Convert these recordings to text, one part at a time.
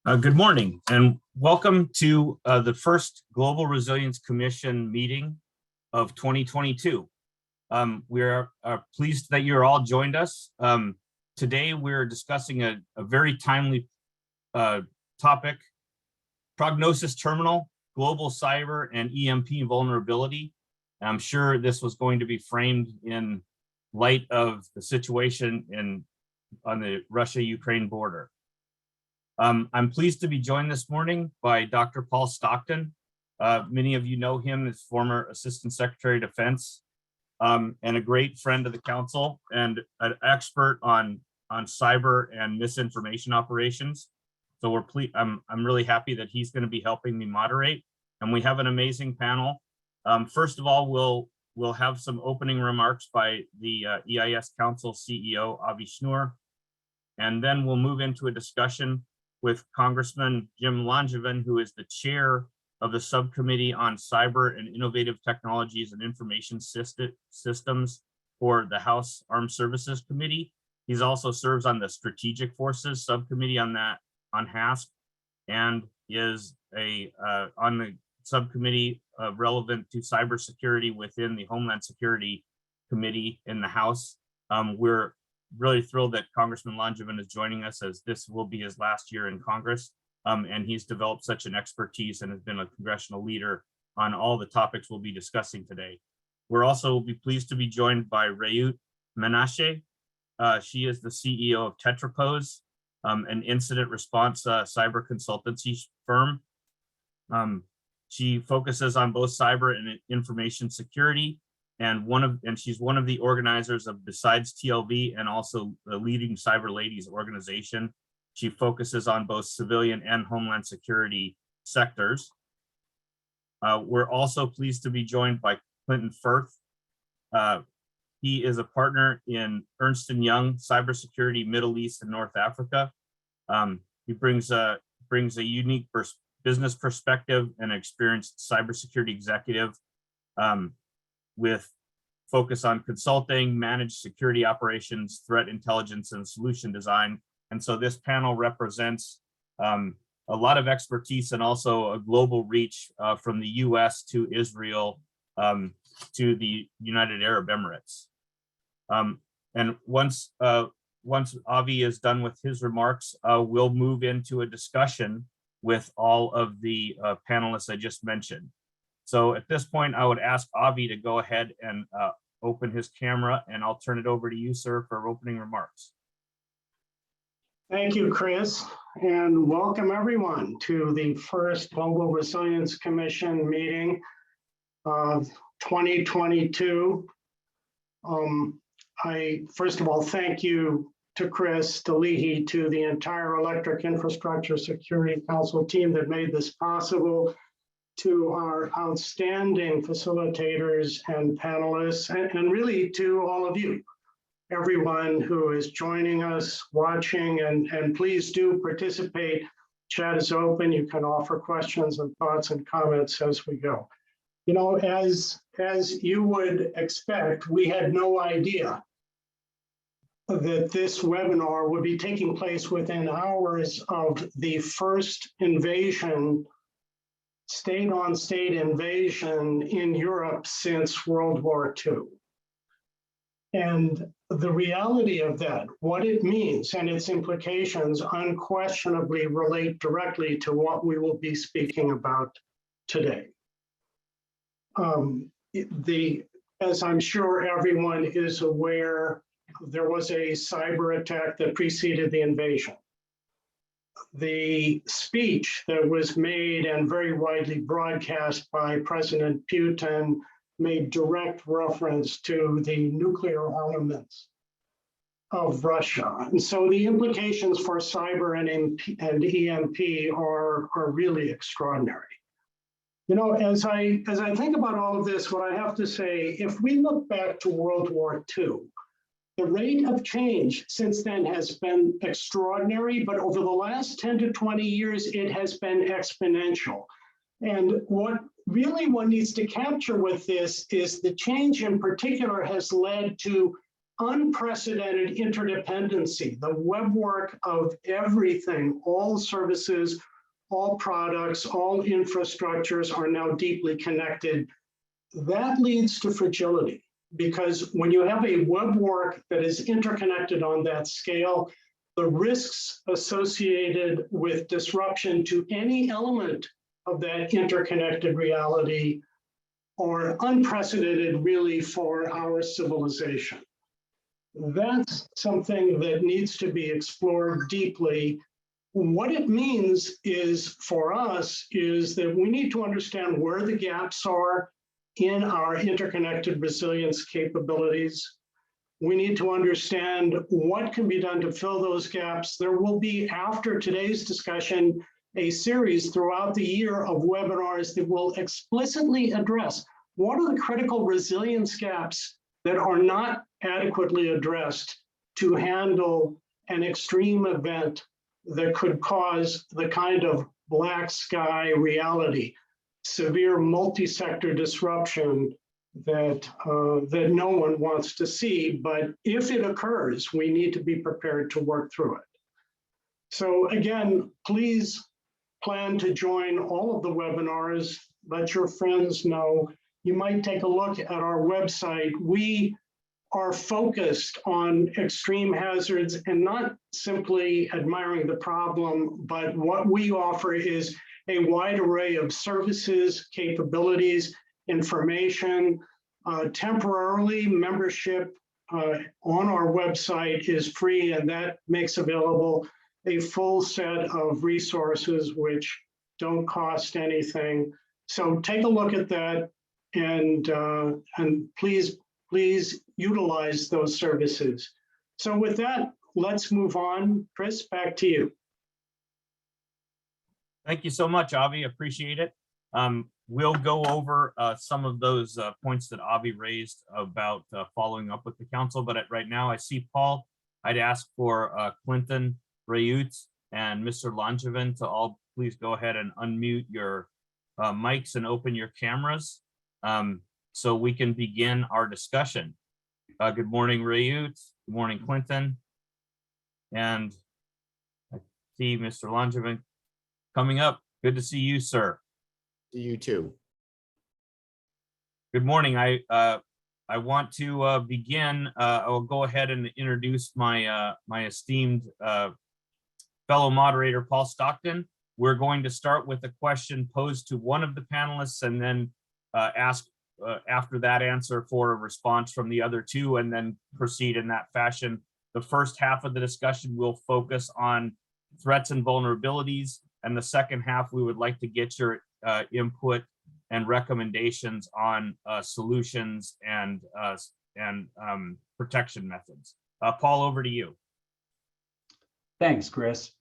Good morning and welcome to the first Global Resilience Commission meeting of 2022. We are pleased that you're all joined us. Today we're discussing a very timely topic, Prognosis Terminal, Global Cyber and EMP Vulnerability. I'm sure this was going to be framed in light of the situation on the Russia-Ukraine border. I'm pleased to be joined this morning by Dr. Paul Stockton. Many of you know him as former Assistant Secretary of Defense and a great friend of the council and an expert on cyber and misinformation operations. So I'm really happy that he's going to be helping me moderate, and we have an amazing panel. First of all, we'll have some opening remarks by the EIS Council CEO Avi Schnur, and then we'll move into a discussion with Congressman Jim Langevin, who is the chair of the Subcommittee on Cyber and Innovative Technologies and Information Systems for the House Armed Services Committee. He also serves on the Strategic Forces Subcommittee on HASC, and is on the subcommittee relevant to cybersecurity within the Homeland Security Committee in the House. We're really thrilled that Congressman Langevin is joining us, as this will be his last year in Congress, and he's developed such an expertise and has been a congressional leader on all the topics we'll be discussing today. We're also be pleased to be joined by Rayut Menashe. She is the CEO of Tetrapose, an incident response cyber consultancy firm. She focuses on both cyber and information security, and she's one of the organizers of Besides TLV and also the leading Cyber Ladies organization. She focuses on both civilian and homeland security sectors. We're also pleased to be joined by Clinton Firth. He is a partner in Ernst & Young Cybersecurity Middle East and North Africa. He brings a unique business perspective and experienced cybersecurity executive with focus on consulting, managed security operations, threat intelligence, and solution design. And so this panel represents a lot of expertise and also a global reach from the US to Israel to the United Arab Emirates. And once Avi is done with his remarks, we'll move into a discussion with all of the panelists I just mentioned. So at this point, I would ask Avi to go ahead and open his camera, and I'll turn it over to you, sir, for opening remarks. Thank you, Chris, and welcome everyone to the first Global Resilience Commission meeting of 2022. I first of all thank you to Chris, to Leahy, to the entire Electric Infrastructure Security Council team that made this possible, to our outstanding facilitators and panelists, and really to all of you, everyone who is joining us, watching, and please do participate. Chat is open. You can offer questions and thoughts and comments as we go. You know, as you would expect, we had no idea that this webinar would be taking place within hours of the first invasion, state-on-state invasion in Europe since World War II. And the reality of that, what it means and its implications unquestionably relate directly to what we will be speaking about today. As I'm sure everyone is aware, there was a cyber attack that preceded the invasion. The speech that was made and very widely broadcast by President Putin made direct reference to the nuclear armaments of Russia. And so the implications for cyber and EMP are really extraordinary. You know, as I think about all of this, what I have to say, if we look back to World War II, the rate of change since then has been extraordinary, but over the last 10 to 20 years, it has been exponential. And what really one needs to capture with this is the change in particular has led to unprecedented interdependency, the web work of everything, all services, all products, all infrastructures are now deeply connected. That leads to fragility, because when you have a web work that is interconnected on that scale, the risks associated with disruption to any element of that interconnected reality are unprecedented, really, for our civilization. That's something that needs to be explored deeply. What it means is, for us, is that we need to understand where the gaps are in our interconnected resilience capabilities. We need to understand what can be done to fill those gaps. There will be, after today's discussion, a series throughout the year of webinars that will explicitly address what are the critical resilience gaps that are not adequately addressed to handle an extreme event that could cause the kind of black sky reality, severe multi-sector disruption that no one wants to see. But if it occurs, we need to be prepared to work through it. So again, please plan to join all of the webinars. Let your friends know. You might take a look at our website. We are focused on extreme hazards and not simply admiring the problem, but what we offer is a wide array of services, capabilities, information. Temporarily, membership on our website is free, and that makes available a full set of resources which don't cost anything. So take a look at that, and please utilize those services. So with that, let's move on. Chris, back to you. Thank you so much, Avi. Appreciate it. We'll go over some of those points that Avi raised about following up with the council. But right now, I see Paul. I'd ask for Clinton, Rayut, and Mr. Langevin to all please go ahead and unmute your mics and open your cameras so we can begin our discussion. Good morning, Rayut. Good morning, Clinton. And I see Mr. Langevin coming up. Good to see you, sir. See you too. Good morning. I want to begin. I'll go ahead and introduce my my esteemed fellow moderator, Paul Stockton. We're going to start with a question posed to one of the panelists, and then ask after that answer for a response from the other two, and then proceed in that fashion. The first half of the discussion will focus on threats and vulnerabilities, and the second half we would like to get your input and recommendations on solutions and protection methods. Paul, over to you. Thanks, Chris.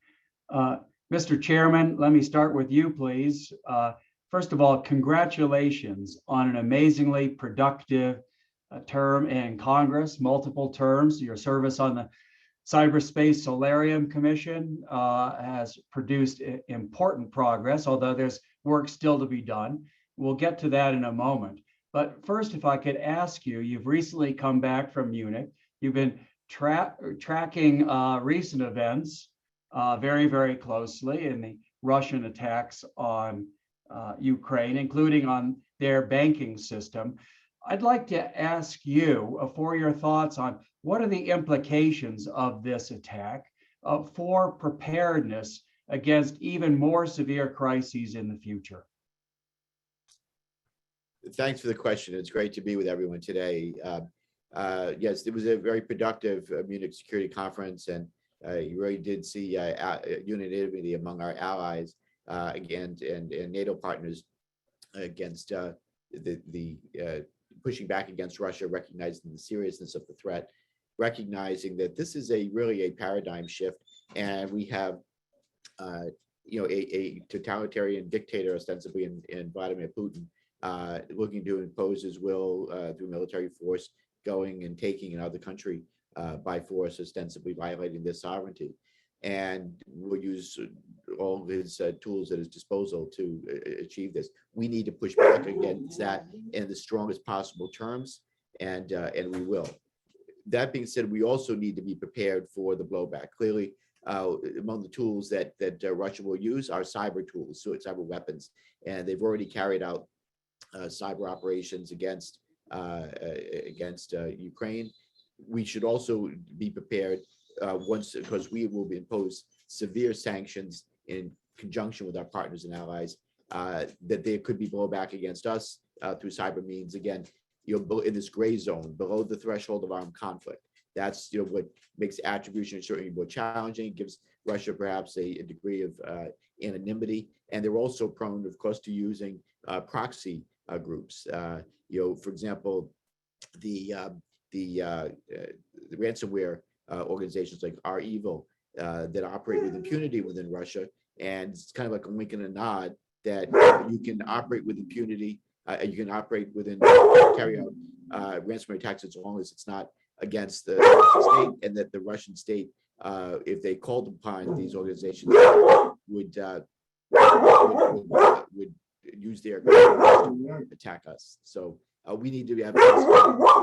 Mr. Chairman, let me start with you, please. First of all, congratulations on an amazingly productive term in Congress, multiple terms. Your service on the Cyberspace Solarium Commission has produced important progress, although there's work still to be done. We'll get to that in a moment. But first, if I could ask you, you've recently come back from Munich. You've been tracking recent events very, very closely in the Russian attacks on Ukraine, including on their banking system. I'd like to ask you for your thoughts on what are the implications of this attack for preparedness against even more severe crises in the future. Thanks for the question. It's great to be with everyone today. Yes, it was a very productive Munich Security Conference, and you really did see unanimity among our allies again and NATO partners against the pushing back against Russia, recognizing the seriousness of the threat, recognizing that this is really a paradigm shift, and we have a totalitarian dictator ostensibly in Vladimir Putin looking to impose his will through military force, going and taking another country by force, ostensibly violating their sovereignty, and will use all his tools at his disposal to achieve this. We need to push back against that in the strongest possible terms, and we will. That being said, we also need to be prepared for the blowback. Clearly, among the tools that Russia will use are cyber tools, so it's cyber weapons, and they've already carried out cyber operations against Ukraine. We should also be prepared because we will impose severe sanctions in conjunction with our partners and allies, that there could be blowback against us through cyber means. Again, in this gray zone below the threshold of armed conflict. That's what makes attribution certainly more challenging, gives Russia perhaps a degree of anonymity, and they're also prone, of course, to using proxy groups. For example, the ransomware organizations like Are Evil that operate with impunity within Russia, and it's kind of like a wink and a nod that you can operate with impunity. You can operate within, carry out ransomware attacks as long as it's not against the Russian state, and that the Russian state, if they called upon these organizations, would use their to attack us. So we need to have,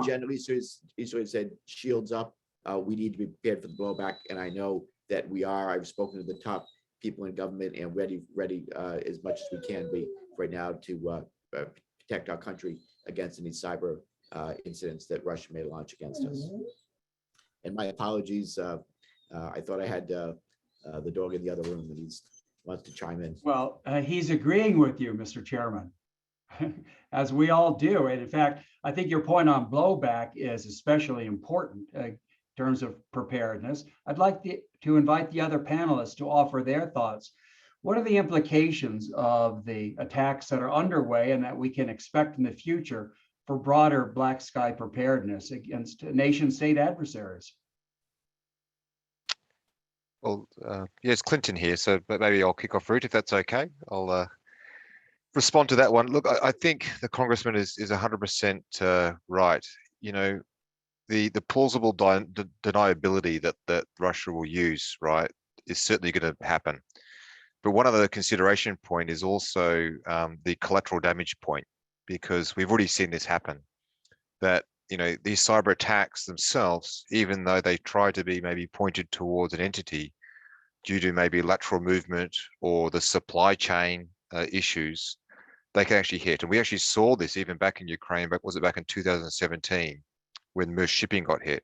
generally, so Israel said, shields up. We need to be prepared for the blowback, and I know that we are. I've spoken to the top people in government and ready as much as we can be right now to protect our country against any cyber incidents that Russia may launch against us. And my apologies. I thought I had the dog in the other room, and he wants to chime in. Well, he's agreeing with you, Mr. Chairman, as we all do. And in fact, I think your point on blowback is especially important in terms of preparedness. I'd like to invite the other panelists to offer their thoughts. What are the implications of the attacks that are underway and that we can expect in the future for broader black sky preparedness against nation-state adversaries? Well, yes, Clinton here, so but maybe I'll kick off route if that's okay. I'll respond to that one. Look, I think the congressman is 100% right. The plausible deniability that Russia will use, right, is certainly going to happen. But one other consideration point is also the collateral damage point, because we've already seen this happen, that these cyber attacks themselves, even though they try to be maybe pointed towards an entity due to maybe lateral movement or the supply chain issues, they can actually hit. And we actually saw this even back in Ukraine, but was it back in 2017 when Maersk Shipping got hit?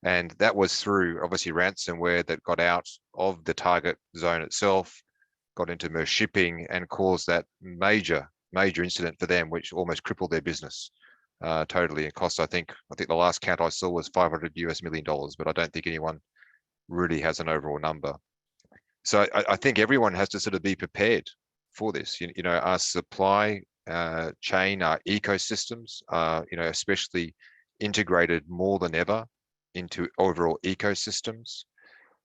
And that was through obviously ransomware that got out of the target zone itself, got into Maersk Shipping and caused that major incident for them, which almost crippled their business totally. It cost, I think the last count I saw was $500 million, but I don't think anyone really has an overall number. So I think everyone has to sort of be prepared for this. Our supply chain, our ecosystems are, especially integrated more than ever into overall ecosystems.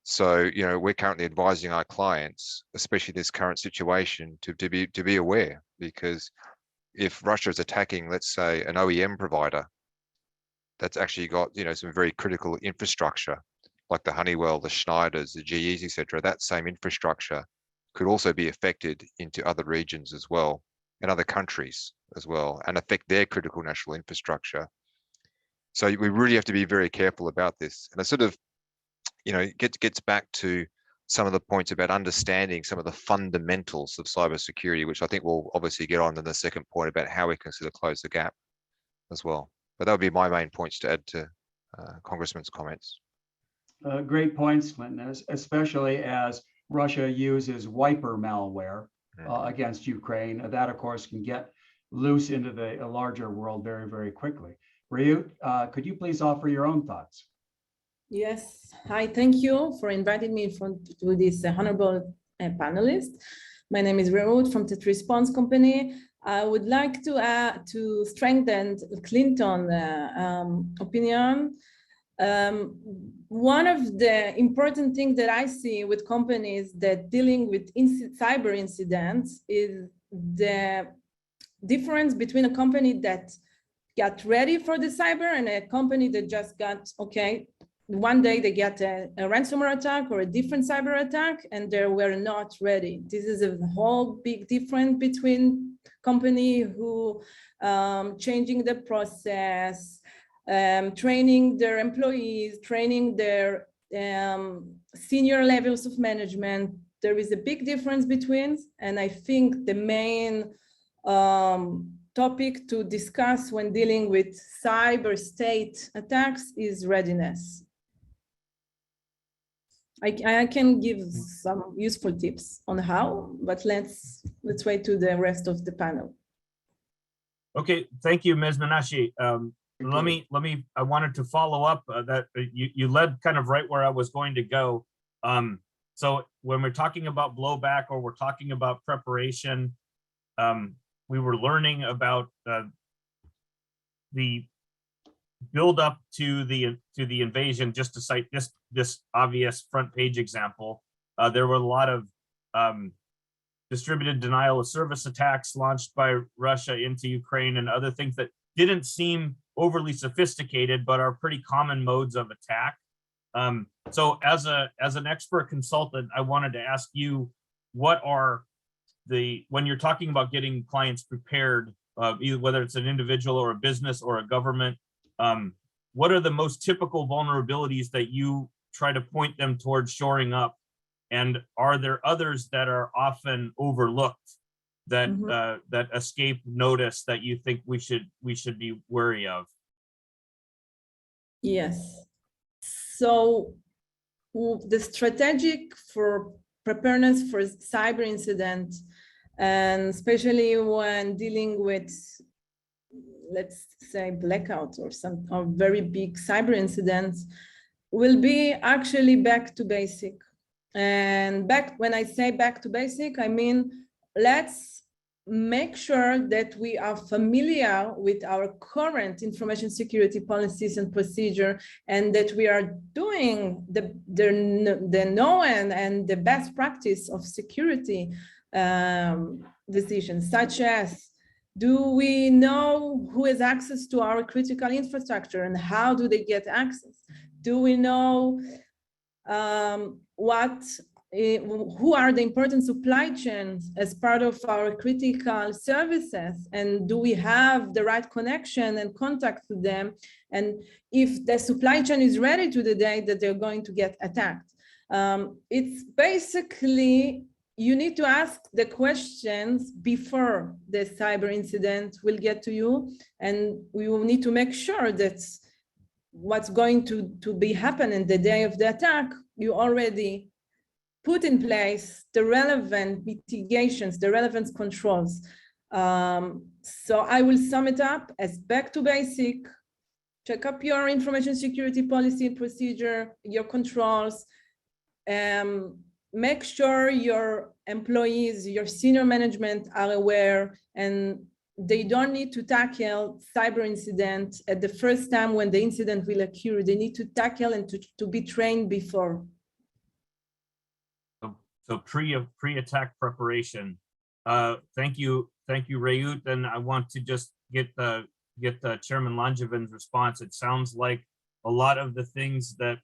So, we're currently advising our clients, especially this current situation, to be aware, because if Russia is attacking, let's say, an OEM provider that's actually got, some very critical infrastructure, like the Honeywell, the Schneiders, the GEs, etc., that same infrastructure could also be affected into other regions as well, and other countries as well, and affect their critical national infrastructure. So we really have to be very careful about this. And it sort of, gets back to some of the points about understanding some of the fundamentals of cybersecurity, which I think we'll obviously get on in the second point about how we can sort of close the gap as well. But that would be my main points to add to Congressman's comments. Great points, Clinton, especially as Russia uses wiper malware against Ukraine. That, of course, can get loose into the larger world very, very quickly. Priyut, could you please offer your own thoughts? Yes. Hi, thank you for inviting me to this honorable panelist. My name is Rauut from the Response Company. I would like to strengthen Clinton's opinion. One of the important things that I see with companies that dealing with cyber incidents is the difference between a company that got ready for the cyber and a company that just got, okay, one day they get a ransomware attack or a different cyber attack and they were not ready. This is a whole big difference between company who changing the process, training their employees, training their senior levels of management. There is a big difference between, and I think the main topic to discuss when dealing with cyber state attacks is readiness. I can give some useful tips on how, but let's wait to the rest of the panel. Okay, thank you, Ms. Menashe. Let me, I wanted to follow up that you led kind of right where I was going to go. So when we're talking about blowback or we're talking about preparation, we were learning about the build up to the invasion. Just to cite this obvious front page example, there were a lot of distributed denial of service attacks launched by Russia into Ukraine and other things that didn't seem overly sophisticated, but are pretty common modes of attack. So as an expert consultant, I wanted to ask you, what are when you're talking about getting clients prepared, either whether it's an individual or a business or a government, what are the most typical vulnerabilities that you try to point them towards shoring up? And are there others that are often overlooked that that escape notice that you think we should be wary of? Yes. So the strategic for preparedness for cyber incident, and especially when dealing with, let's say, blackout or some very big cyber incidents, will be actually back to basic. And when I say back to basic, I mean, let's make sure that we are familiar with our current information security policies and procedure, and that we are doing the known and the best practice of security decisions, such as, do we know who has access to our critical infrastructure and how do they get access? Do we know who are the important supply chains as part of our critical services, and do we have the right connection and contact with them, and if the supply chain is ready to the day that they're going to get attacked? It's basically, you need to ask the questions before the cyber incident will get to you, and we will need to make sure that what's going to be happening the day of the attack, you already put in place the relevant mitigations, the relevant controls. So I will sum it up as back to basic. Check up your information security policy and procedure, your controls. Make sure your employees, your senior management are aware, and they don't need to tackle cyber incident at the first time when the incident will occur. They need to tackle and to be trained before. So pre-attack preparation. Thank you, Reut. And I want to just get the Chairman Langevin's response. It sounds like a lot of the things that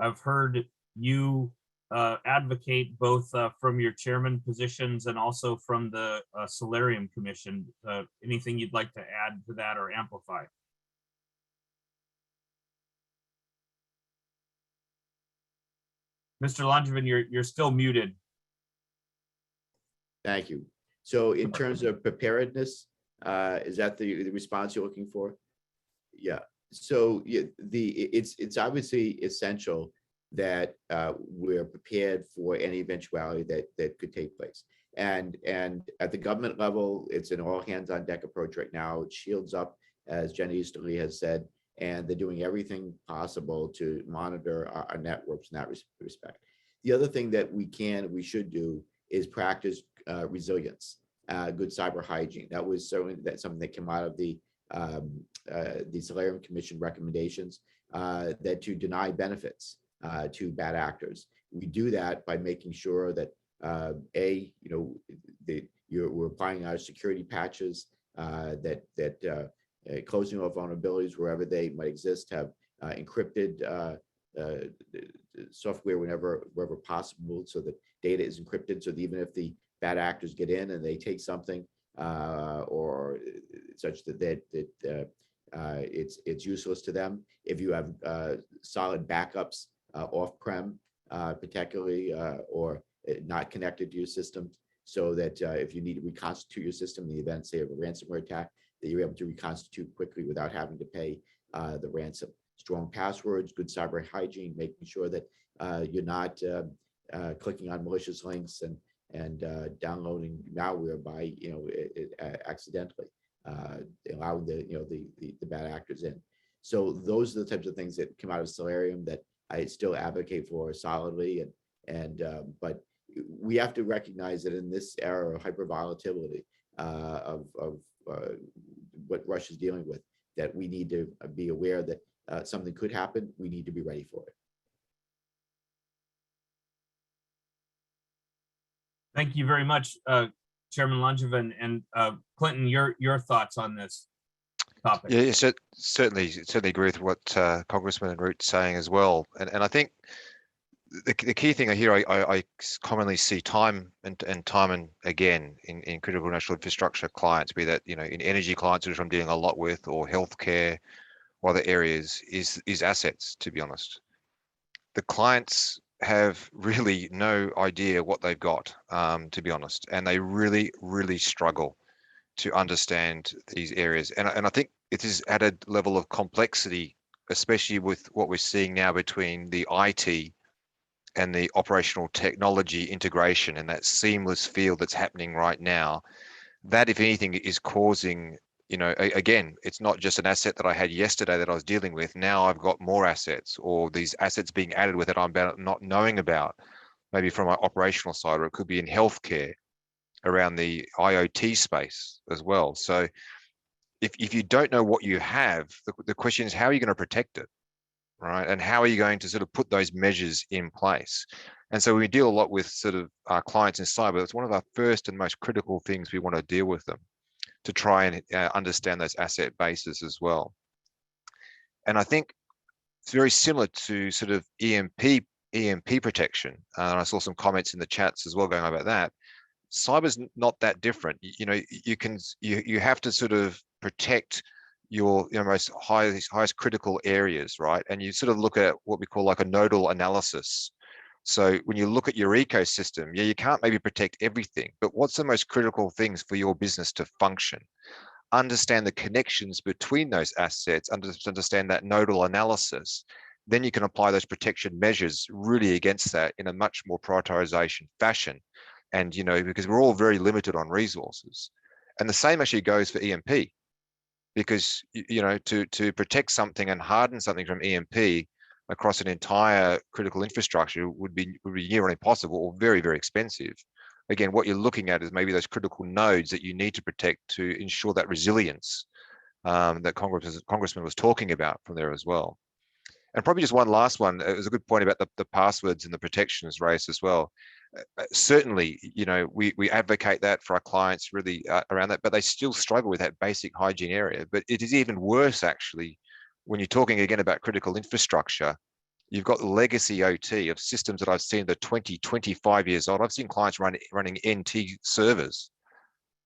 I've heard you advocate, both from your chairman positions and also from the Solarium Commission. Anything you'd like to add to that or amplify? Mr. Langevin, you're still muted. Thank you. So in terms of preparedness, is that the response you're looking for? Yeah. So it's obviously essential that we're prepared for any eventuality that could take place. And at the government level, it's an all hands on deck approach right now. It shields up, as Jenny Easterly has said, and they're doing everything possible to monitor our networks in that respect. The other thing that we should do is practice resilience, good cyber hygiene. That was certainly something that came out of the Solarium Commission recommendations, that to deny benefits to bad actors. We do that by making sure that we're applying our security patches, that closing off vulnerabilities wherever they might exist, have encrypted software wherever possible, so that data is encrypted, so that even if the bad actors get in and they take something or such that it's useless to them. If you have solid backups off-prem, particularly, or not connected to your system, so that if you need to reconstitute your system in the event, say, of a ransomware attack, that you're able to reconstitute quickly without having to pay the ransom. Strong passwords, good cyber hygiene, making sure that you're not clicking on malicious links and downloading malware by accidentally, allowing the bad actors in. So those are the types of things that come out of Solarium that I still advocate for solidly, but we have to recognize that in this era of hyper volatility of what Russia's dealing with, that we need to be aware that something could happen. We need to be ready for it. Thank you very much, Chairman Langevin, and Clinton, your thoughts on this topic. Yeah, so certainly agree with what Congressman Root's saying as well, and I think the key thing here I commonly see time and again in critical national infrastructure clients, be that in energy clients, which I'm dealing a lot with, or healthcare or other areas, is assets. To be honest, the clients have really no idea what they've got, to be honest, and they really struggle to understand these areas. And I think it is added level of complexity, especially with what we're seeing now between the IT and the operational technology integration and that seamless field that's happening right now. That, if anything, is causing, again, it's not just an asset that I had yesterday that I was dealing with. Now I've got more assets, or these assets being added with it I'm not knowing about, maybe from my operational side, or it could be in healthcare around the IoT space as well. So if you don't know what you have, the question is, how are you going to protect it, right? And how are you going to sort of put those measures in place? And so we deal a lot with sort of our clients in cyber. It's one of our first and most critical things we want to deal with them, to try and understand those asset bases as well. And I think it's very similar to sort of EMP protection. And I saw some comments in the chats as well going on about that. Cyber's not that different. You have to sort of protect your most highest critical areas, right? And you sort of look at what we call like a nodal analysis. So when you look at your ecosystem, yeah, you can't maybe protect everything, but what's the most critical things for your business to function? Understand the connections between those assets, understand that nodal analysis. Then you can apply those protection measures really against that in a much more prioritization fashion. And, because we're all very limited on resources. And the same actually goes for EMP, because, to protect something and harden something from EMP across an entire critical infrastructure would be near impossible, or very, very expensive. Again, what you're looking at is maybe those critical nodes that you need to protect to ensure that resilience that Congressman was talking about from there as well. And probably just one last one. It was a good point about the passwords and the protections raised as well. Certainly, we advocate that for our clients really around that, but they still struggle with that basic hygiene area. But it is even worse, actually, when you're talking again about critical infrastructure. You've got legacy OT of systems that I've seen that are 20, 25 years old. I've seen clients running NT servers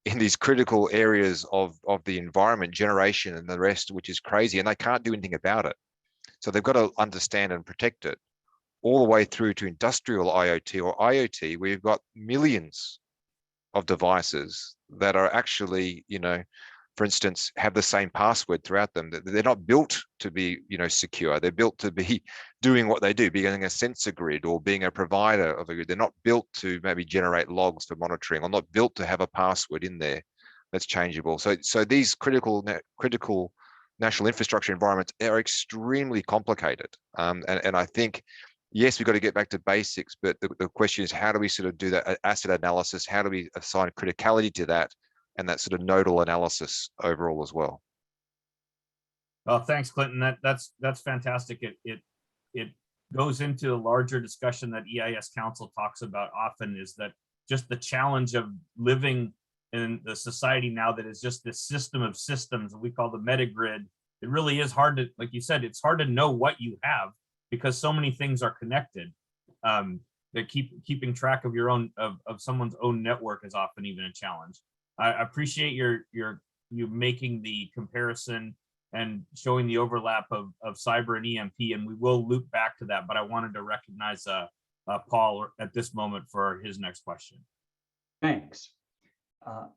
in these critical areas of the environment, generation and the rest, which is crazy, and they can't do anything about it. So they've got to understand and protect it, all the way through to industrial IoT or IoT, where you've got millions of devices that are actually, for instance, have the same password throughout them. They're not built to be, secure. They're built to be doing what they do, being a sensor grid or being a provider of a grid. They're not built to maybe generate logs for monitoring, or not built to have a password in there that's changeable. So these critical national infrastructure environments are extremely complicated. And I think, yes, we've got to get back to basics, but the question is, how do we sort of do that asset analysis? How do we assign criticality to that, and that sort of nodal analysis overall as well? Well, thanks, Clinton. That's fantastic. It goes into a larger discussion that EIS Council talks about often, is that just the challenge of living in the society now that is just this system of systems we call the Metagrid. It really is hard to, like you said, it's hard to know what you have, because so many things are connected. That keeping track of your own of someone's own network is often even a challenge. I appreciate you making the comparison and showing the overlap of cyber and EMP, and we will loop back to that, but I wanted to recognize Paul at this moment for his next question. Thanks.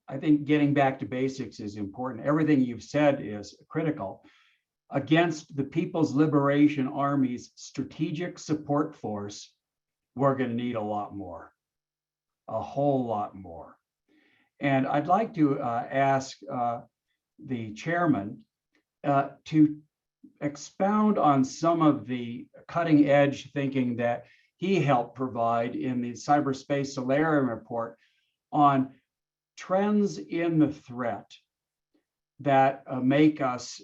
I think getting back to basics is important. Everything you've said is critical. Against the People's Liberation Army's strategic support force, we're going to need a lot more, a whole lot more. And I'd like to ask the chairman to expound on some of the cutting edge thinking that he helped provide in the Cyberspace Solarium report on trends in the threat that make us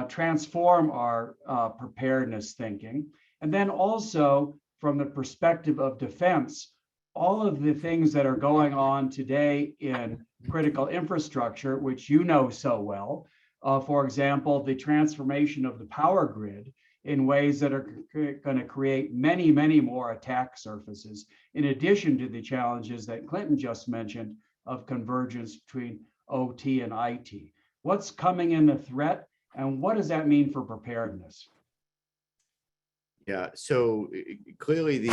transform our preparedness thinking. And then also from the perspective of defense, all of the things that are going on today in critical infrastructure, which you know so well, for example, the transformation of the power grid in ways that are going to create many, many more attack surfaces, in addition to the challenges that Clinton just mentioned of convergence between OT and IT. What's coming in the threat, and what does that mean for preparedness? Yeah, so clearly the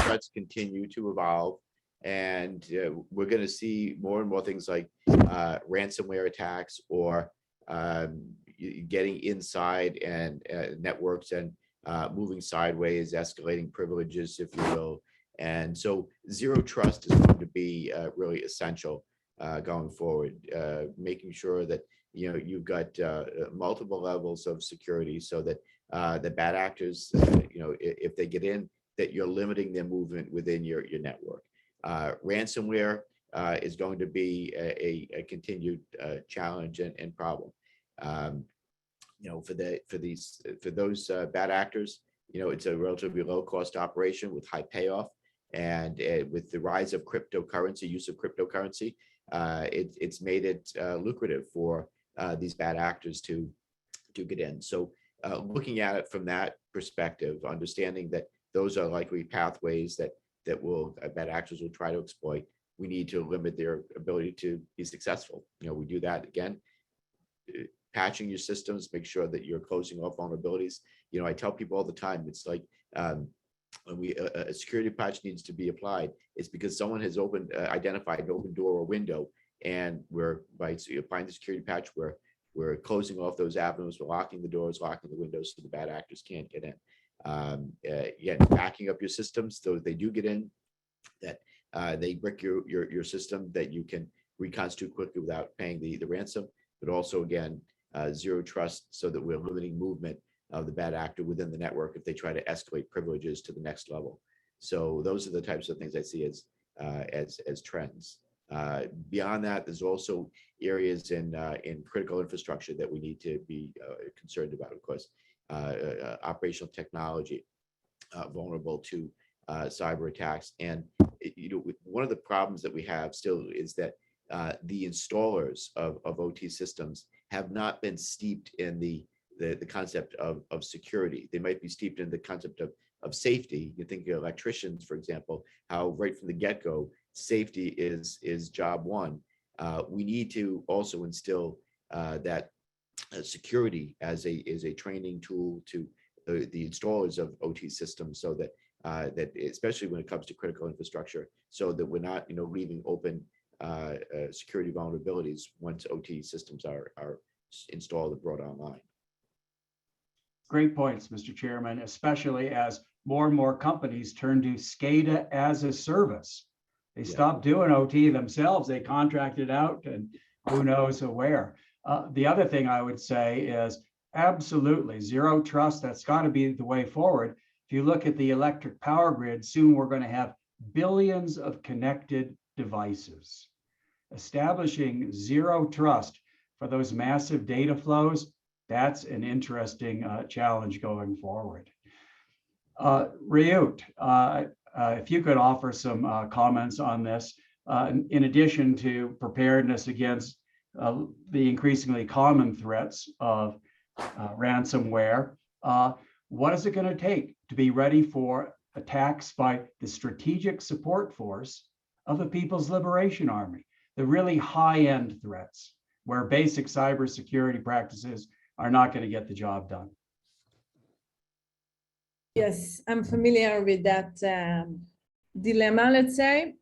threats continue to evolve, and we're going to see more and more things like ransomware attacks or getting inside and networks and moving sideways, escalating privileges, if you will. And so zero trust is going to be really essential going forward, making sure that you've got multiple levels of security so that the bad actors, if they get in, that you're limiting their movement within your network. Ransomware is going to be a continued challenge and problem. For those bad actors, it's a relatively low cost operation with high payoff, and with the rise of cryptocurrency, use of cryptocurrency, it's made it lucrative for these bad actors to get in. So looking at it from that perspective, understanding that those are likely pathways that bad actors will try to exploit, we need to limit their ability to be successful. We do that again, patching your systems, make sure that you're closing off vulnerabilities. I tell people all the time, it's like when a security patch needs to be applied, it's because someone has identified an open door or window, and by applying the security patch, we're closing off those avenues, we're locking the doors, locking the windows so the bad actors can't get in. Backing up your systems, so they do get in, that they brick your system, that you can reconstitute quickly without paying the ransom, but also again, zero trust, so that we're limiting movement of the bad actor within the network if they try to escalate privileges to the next level. So those are the types of things I see as trends. Beyond that, there's also areas in critical infrastructure that we need to be concerned about. Of course, operational technology, vulnerable to cyber attacks, and one of the problems that we have still is that the installers of OT systems have not been steeped in the concept of security. They might be steeped in the concept of safety. You think of electricians, for example, how right from the get-go, safety is job one. We need to also instill that security as a training tool to the installers of OT systems, so that especially when it comes to critical infrastructure, so that we're not leaving open security vulnerabilities once OT systems are installed and brought online. Great points, Mr. Chairman, especially as more and more companies turn to SCADA as a service. They stopped doing OT themselves, they contracted out, and who knows where. The other thing I would say is absolutely zero trust. That's got to be the way forward. If you look at the electric power grid, soon we're going to have billions of connected devices. Establishing zero trust for those massive data flows, that's an interesting challenge going forward. Riut, if you could offer some comments on this, in addition to preparedness against the increasingly common threats of ransomware, what is it going to take to be ready for attacks by the strategic support force of the People's Liberation Army, the really high-end threats, where basic cybersecurity practices are not going to get the job done. Yes, I'm familiar with that dilemma, let's say.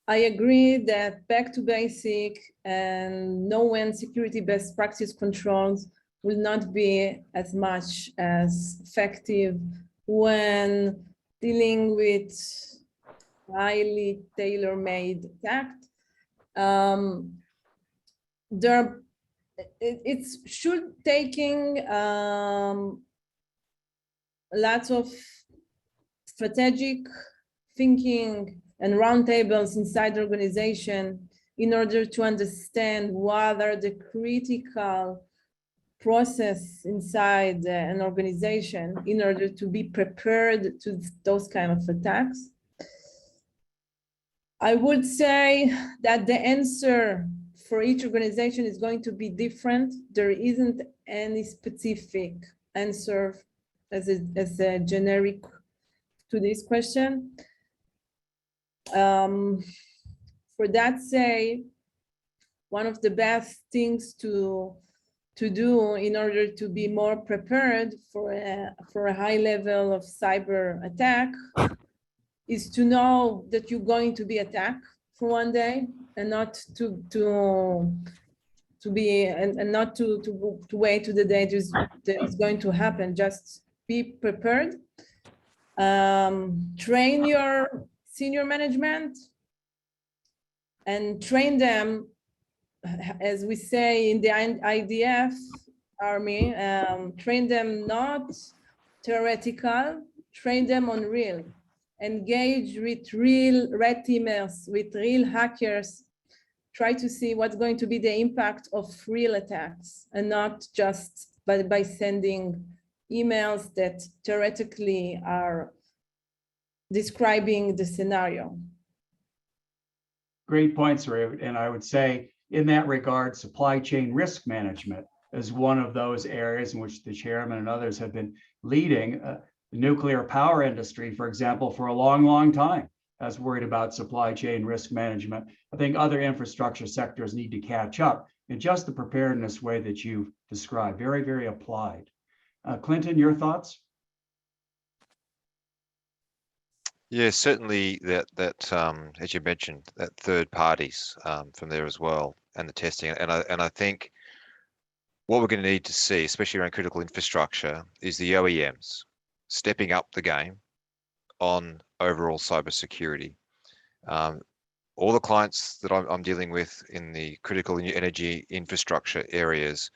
I agree that back to basic and know when security best practice controls will not be as much as effective when dealing with highly tailor-made attack. It should taking lots of strategic thinking and roundtables inside the organization in order to understand what are the critical process inside an organization in order to be prepared to those kind of attacks. I would say that the answer for each organization is going to be different. There isn't any specific answer as a generic to this question. For that say, one of the best things to do in order to be more prepared for a high level of cyber attack is to know that you're going to be attacked for one day and not to wait to the day that is going to happen. Just be prepared. Train your senior management and train them, as we say in the IDF army, train them not theoretical, train them on real. Engage with real red teamers, with real hackers. Try to see what's going to be the impact of real attacks and not just by sending emails that theoretically are describing the scenario. Great points, Ruth. And I would say in that regard, supply chain risk management is one of those areas in which the chairman and others have been leading. The nuclear power industry, for example, for a long, long time has worried about supply chain risk management. I think other infrastructure sectors need to catch up in just the preparedness way that you've described. Very, very applied. Clinton, your thoughts? Yeah, certainly that as you mentioned, that third parties from there as well, and the testing, and I think what we're going to need to see, especially around critical infrastructure, is the OEMs stepping up the game on overall cybersecurity. All the clients that I'm dealing with in the critical energy infrastructure areas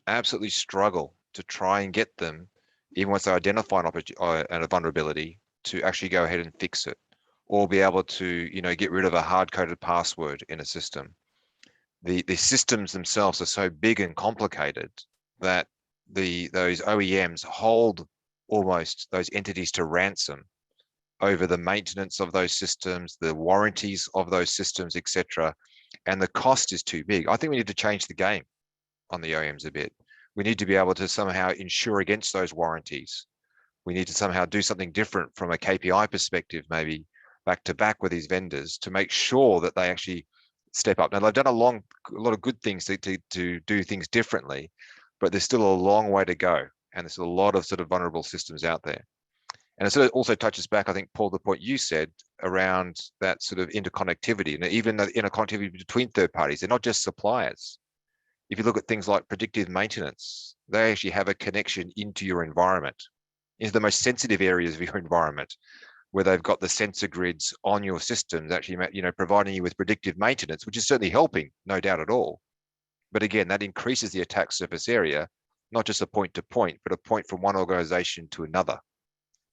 absolutely struggle to try and get them, even once they identify a vulnerability, to actually go ahead and fix it, or be able to, get rid of a hard-coded password in a system. The systems themselves are so big and complicated that those OEMs hold almost those entities to ransom over the maintenance of those systems, the warranties of those systems, etc. And the cost is too big. I think we need to change the game on the OEMs a bit. We need to be able to somehow insure against those warranties. We need to somehow do something different from a KPI perspective, maybe back to back with these vendors, to make sure that they actually step up. Now, they've done a lot of good things to do things differently, but there's still a long way to go. And there's a lot of sort of vulnerable systems out there. And it sort of also touches back, I think, Paul, the point you said around that sort of interconnectivity, and even the interconnectivity between third parties. They're not just suppliers. If you look at things like predictive maintenance, they actually have a connection into your environment, into the most sensitive areas of your environment, where they've got the sensor grids on your systems, actually, providing you with predictive maintenance, which is certainly helping, no doubt at all. But again, that increases the attack surface area, not just a point to point, but a point from one organization to another.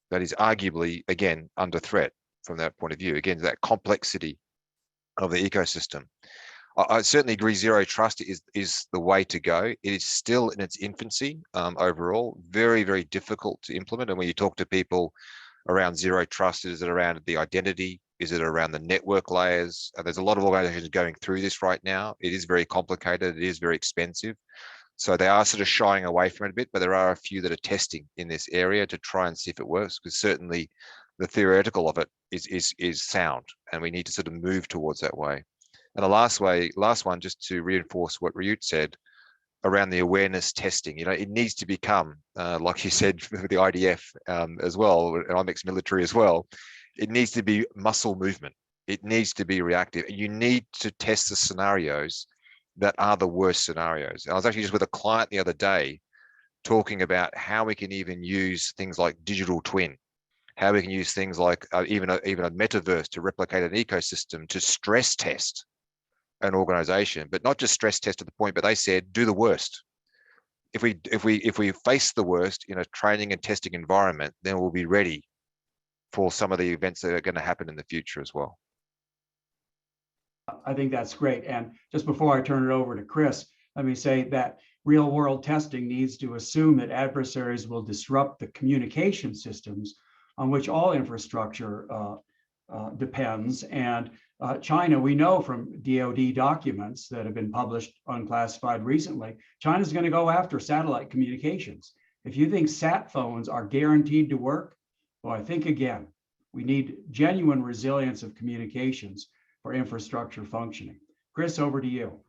That is arguably, again, under threat from that point of view. Again, that complexity of the ecosystem. I certainly agree zero trust is the way to go. It is still in its infancy overall, very, very difficult to implement. And when you talk to people around zero trust, is it around the identity? Is it around the network layers? There's a lot of organizations going through this right now. It is very complicated. It is very expensive. So they are sort of shying away from it a bit, but there are a few that are testing in this area to try and see if it works, because certainly the theoretical of it is sound, and we need to sort of move towards that way. And the last one, just to reinforce what Ryut said around the awareness testing, it needs to become, like you said, with the IDF as well, and I'm ex-military as well, it needs to be muscle movement. It needs to be reactive. You need to test the scenarios that are the worst scenarios. And I was actually just with a client the other day talking about how we can even use things like digital twin, how we can use things like even a metaverse to replicate an ecosystem to stress test an organization, but not just stress test to the point, but they said, do the worst. If we face the worst in a training and testing environment, then we'll be ready for some of the events that are going to happen in the future as well. I think that's great. And just before I turn it over to Chris, let me say that real world testing needs to assume that adversaries will disrupt the communication systems on which all infrastructure depends. And China, we know from DoD documents that have been published unclassified recently, China's going to go after satellite communications. If you think sat phones are guaranteed to work, well, I think again, we need genuine resilience of communications for infrastructure functioning. Chris, over to you.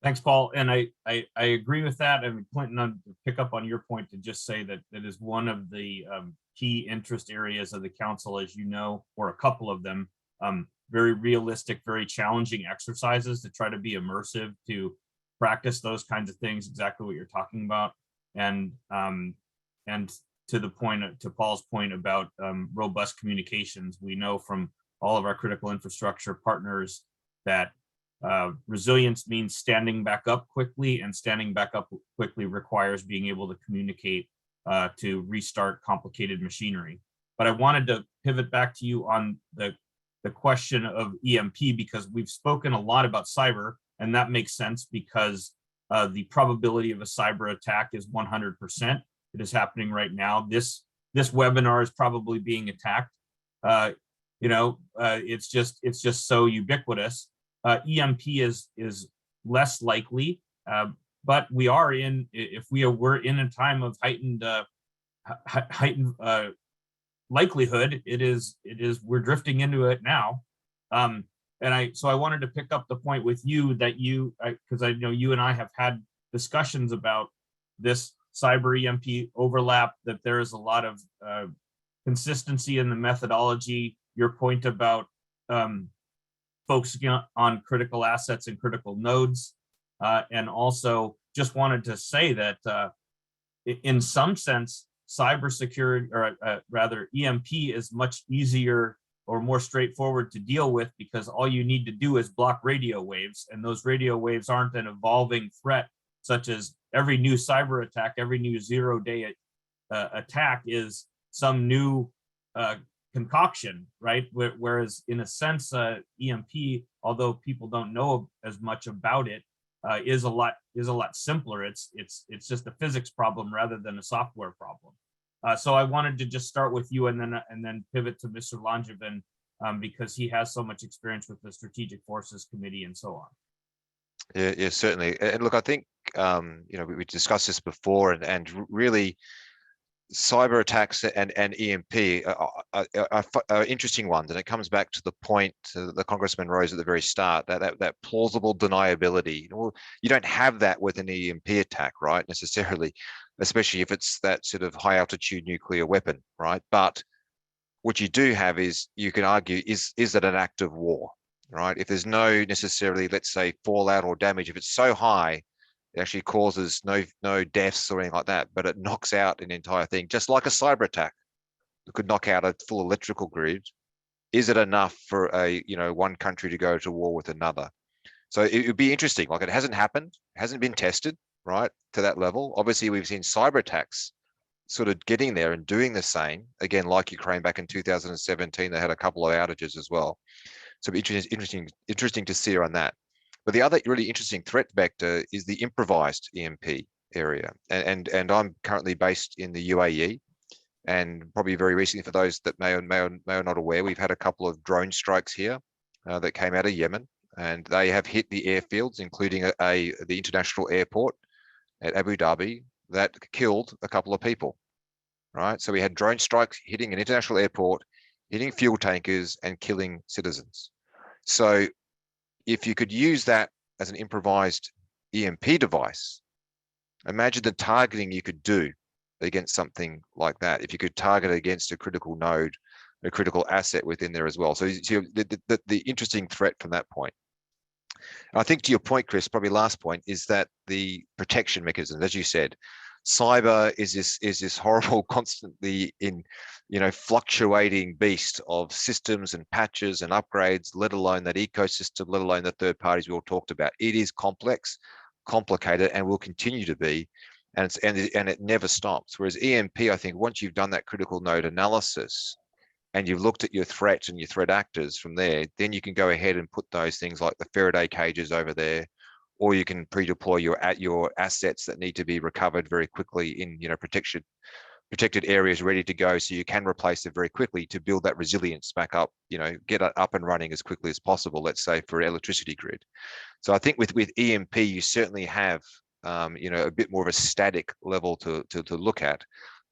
Thanks, Paul. And I agree with that. And Clinton, to pick up on your point, to just say that that is one of the key interest areas of the council, as you know, or a couple of them, very realistic, very challenging exercises to try to be immersive, to practice those kinds of things, exactly what you're talking about. And to the point, to Paul's point about robust communications, we know from all of our critical infrastructure partners that resilience means standing back up quickly, and standing back up quickly requires being able to communicate to restart complicated machinery. But I wanted to pivot back to you on the question of EMP, because we've spoken a lot about cyber, and that makes sense because the probability of a cyber attack is 100%. It is happening right now. This webinar is probably being attacked. It's just so ubiquitous. EMP is less likely, but we are in, if we're in a time of heightened likelihood, we're drifting into it now. So I wanted to pick up the point with you that because I know you and I have had discussions about this cyber EMP overlap, that there is a lot of consistency in the methodology. Your point about focusing on critical assets and critical nodes, and also just wanted to say that in some sense, cybersecurity, or rather EMP, is much easier or more straightforward to deal with, because all you need to do is block radio waves, and those radio waves aren't an evolving threat, such as every new cyber attack, every new zero-day attack is some new concoction, right? Whereas in a sense, EMP, although people don't know as much about it, is a lot simpler. It's just a physics problem rather than a software problem. So I wanted to just start with you, and then pivot to Mr. Langevin, because he has so much experience with the Strategic Forces Committee and so on. Yeah, certainly. And look, I think we discussed this before, and really, cyber attacks and EMP are interesting ones, and it comes back to the point the Congressman rose at the very start, that plausible deniability. Well, you don't have that with an EMP attack, right, necessarily, especially if it's that sort of high altitude nuclear weapon, right? But what you do have is, you can argue, is it an act of war, right? If there's no necessarily, let's say, fallout or damage, if it's so high, it actually causes no deaths or anything like that, but it knocks out an entire thing, just like a cyber attack. It could knock out a full electrical grid. Is it enough for one country to go to war with another? So it would be interesting. Like, it hasn't happened, hasn't been tested, right, to that level. Obviously, we've seen cyber attacks sort of getting there and doing the same. Again, like Ukraine back in 2017, they had a couple of outages as well. So it'd be interesting to see on that. But the other really interesting threat vector is the improvised EMP area. And I'm currently based in the UAE, and probably very recently, for those that may or not aware, we've had a couple of drone strikes here that came out of Yemen, and they have hit the airfields, including the international airport at Abu Dhabi, that killed a couple of people, right? So we had drone strikes hitting an international airport, hitting fuel tankers and killing citizens. So if you could use that as an improvised EMP device, imagine the targeting you could do against something like that. If you could target against a critical node, a critical asset within there as well. So the interesting threat from that point. And I think to your point, Chris, probably last point is that the protection mechanism, as you said, cyber is this horrible, constantly fluctuating beast of systems and patches and upgrades, let alone that ecosystem, let alone the third parties we all talked about. It is complex, complicated, and will continue to be, and it never stops. Whereas EMP, I think, once you've done that critical node analysis and you've looked at your threat and your threat actors from there, then you can go ahead and put those things like the Faraday cages over there, or you can pre-deploy your assets that need to be recovered very quickly in protected areas ready to go, so you can replace them very quickly to build that resilience back up, get it up and running as quickly as possible, let's say for electricity grid. So I think with EMP, you certainly have a bit more of a static level to look at,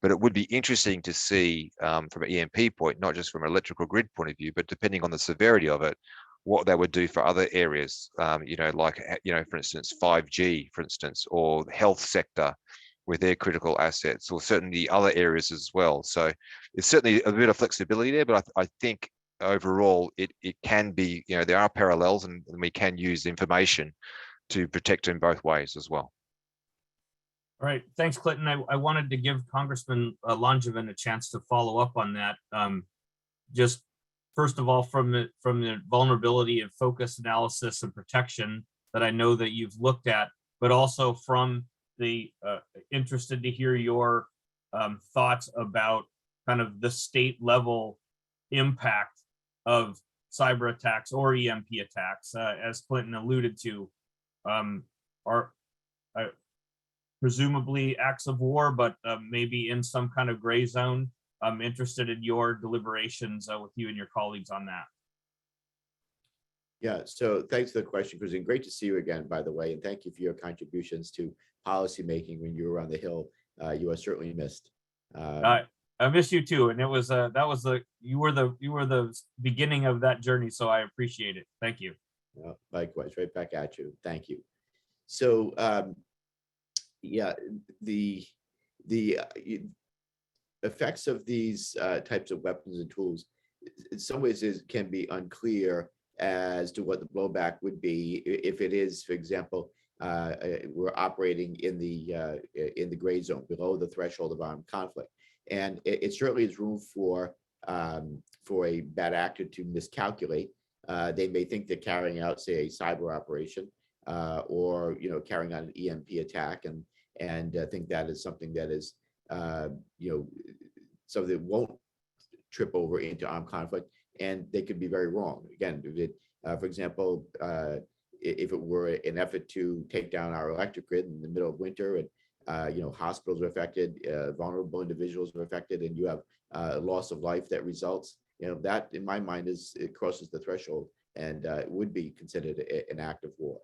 but it would be interesting to see from an EMP point, not just from an electrical grid point of view, but depending on the severity of it, what that would do for other areas, for instance, 5G, for instance, or the health sector with their critical assets, or certainly other areas as well. So it's certainly a bit of flexibility there, but I think overall it can be, there are parallels, and we can use information to protect in both ways as well. All right, thanks, Clinton. I wanted to give Congressman Langevin a chance to follow up on that. Just first of all, from the vulnerability and focus analysis and protection that I know that you've looked at, but also from the interested to hear your thoughts about kind of the state level impact of cyber attacks or EMP attacks, as Clinton alluded to, are presumably acts of war, but maybe in some kind of gray zone. I'm interested in your deliberations with you and your colleagues on that. Yeah, so thanks for the question, Chris, and great to see you again, by the way, and thank you for your contributions to policymaking when you were on the Hill. You are certainly missed. I miss you too, and it was you were the beginning of that journey, so I appreciate it. Thank you. Likewise, right back at you. Thank you. So yeah, the effects of these types of weapons and tools, in some ways, can be unclear as to what the blowback would be if it is, for example, we're operating in the gray zone, below the threshold of armed conflict, and it certainly is room for a bad actor to miscalculate. They may think they're carrying out, say, a cyber operation, or carrying out an EMP attack, and think that is something that is something that won't trip over into armed conflict, and they could be very wrong. Again, for example, if it were an effort to take down our electric grid in the middle of winter, and hospitals are affected, vulnerable individuals are affected, and you have loss of life that results, that in my mind it crosses the threshold, and it would be considered an act of war.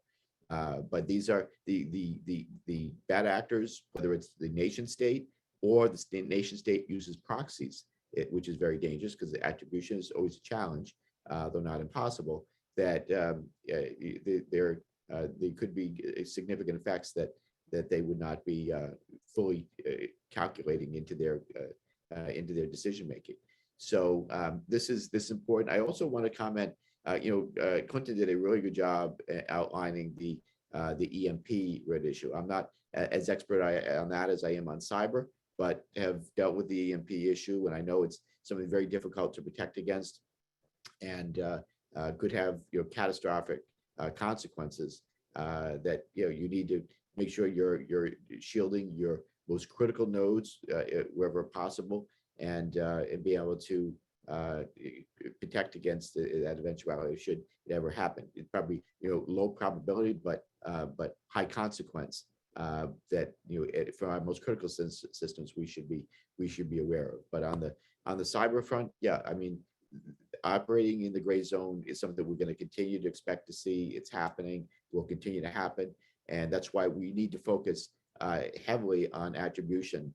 But these are the bad actors, whether it's the nation state or the nation state uses proxies, which is very dangerous because the attribution is always a challenge, though not impossible. That there could be significant effects that they would not be fully calculating into their decision making. So this is important. I also want to comment. Clinton did a really good job outlining the EMP red issue. I'm not as expert on that as I am on cyber, but have dealt with the EMP issue, and I know it's something very difficult to protect against, and could have catastrophic consequences. That you need to make sure you're shielding your most critical nodes wherever possible, and be able to protect against that eventuality should it ever happen. It's probably low probability, but high consequence. That for our most critical systems we should be aware of. But on the cyber front, yeah, I mean, operating in the gray zone is something we're going to continue to expect to see. It's happening, will continue to happen, and that's why we need to focus heavily on attribution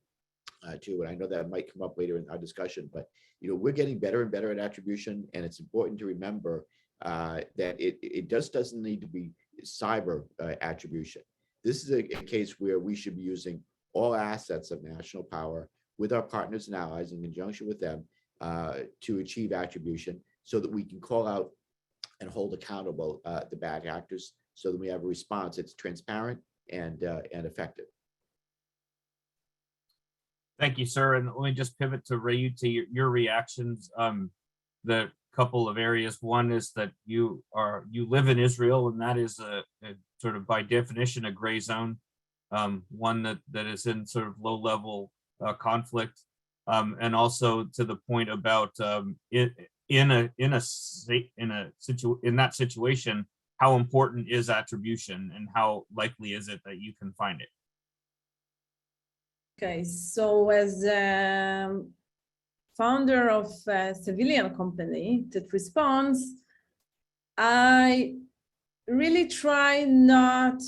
too. And I know that might come up later in our discussion, but we're getting better and better at attribution, and it's important to remember that it just doesn't need to be cyber attribution. This is a case where we should be using all assets of national power with our partners and allies in conjunction with them to achieve attribution so that we can call out and hold accountable the bad actors so that we have a response that's transparent and effective. Thank you, sir. And let me just pivot to Rayu, to your reactions. The couple of areas. One is that you live in Israel, and that is a sort of by definition a gray zone, one that is in sort of low level conflict, and also to the point about in that situation, how important is attribution and how likely is it that you can find it? Okay, so as founder of a civilian company that responds, I really try not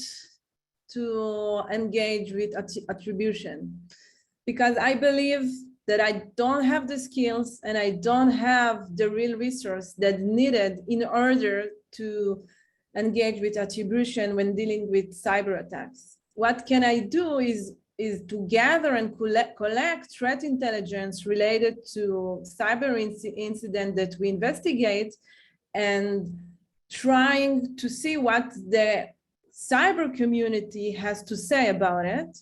to engage with attribution because I believe that I don't have the skills and I don't have the real resource that needed in order to engage with attribution when dealing with cyber attacks. What can I do is to gather and collect threat intelligence related to cyber incident that we investigate and trying to see what the cyber community has to say about it.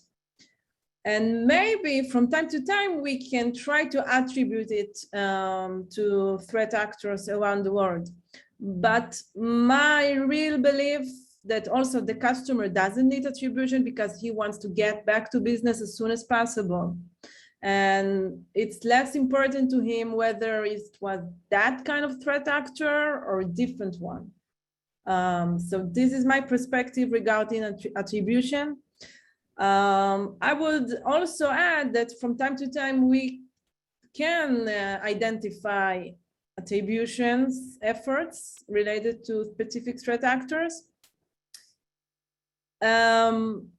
And maybe from time to time, we can try to attribute it to threat actors around the world. But my real belief that also the customer doesn't need attribution because he wants to get back to business as soon as possible. And it's less important to him whether it was that kind of threat actor or a different one. So this is my perspective regarding attribution. I would also add that from time to time, we can identify attributions efforts related to specific threat actors. And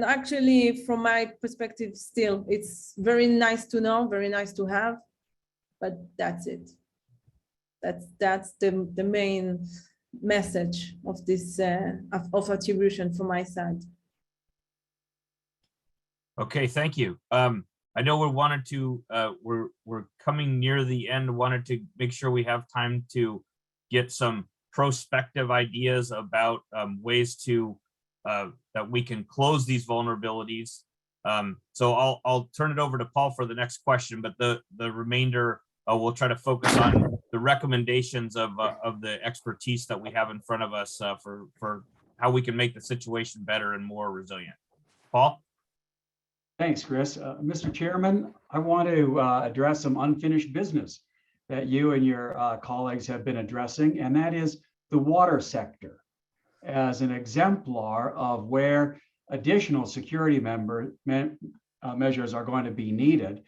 actually, from my perspective, still, it's very nice to know, very nice to have, but that's it. That's the main message of this of attribution from my side. Okay, thank you. I know we're coming near the end. Wanted to make sure we have time to get some prospective ideas about ways to that we can close these vulnerabilities. So I'll turn it over to Paul for the next question, but the remainder we'll try to focus on the recommendations of the expertise that we have in front of us for how we can make the situation better and more resilient. Paul? Thanks, Chris. Mr. Chairman, I want to address some unfinished business that you and your colleagues have been addressing, and that is the water sector as an exemplar of where additional security measures are going to be needed.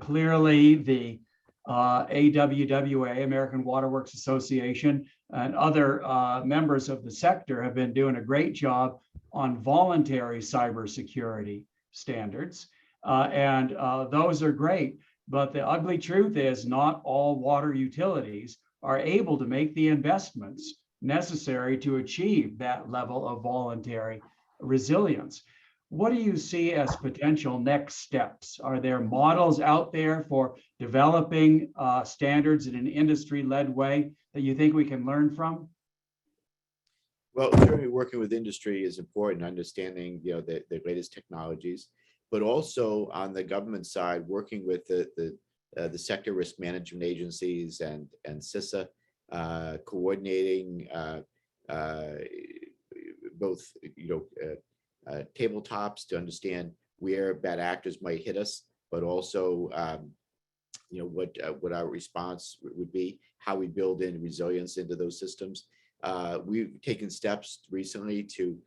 Clearly, the AWWA, American Water Works Association, and other members of the sector have been doing a great job on voluntary cybersecurity standards, and those are great. But the ugly truth is not all water utilities are able to make the investments necessary to achieve that level of voluntary resilience. What do you see as potential next steps? Are there models out there for developing standards in an industry-led way that you think we can learn from? Well, certainly working with industry is important, understanding the latest technologies, but also on the government side, working with the sector risk management agencies and CISA, coordinating both tabletops to understand where bad actors might hit us, but also what our response would be, how we build in resilience into those systems. We've taken steps recently to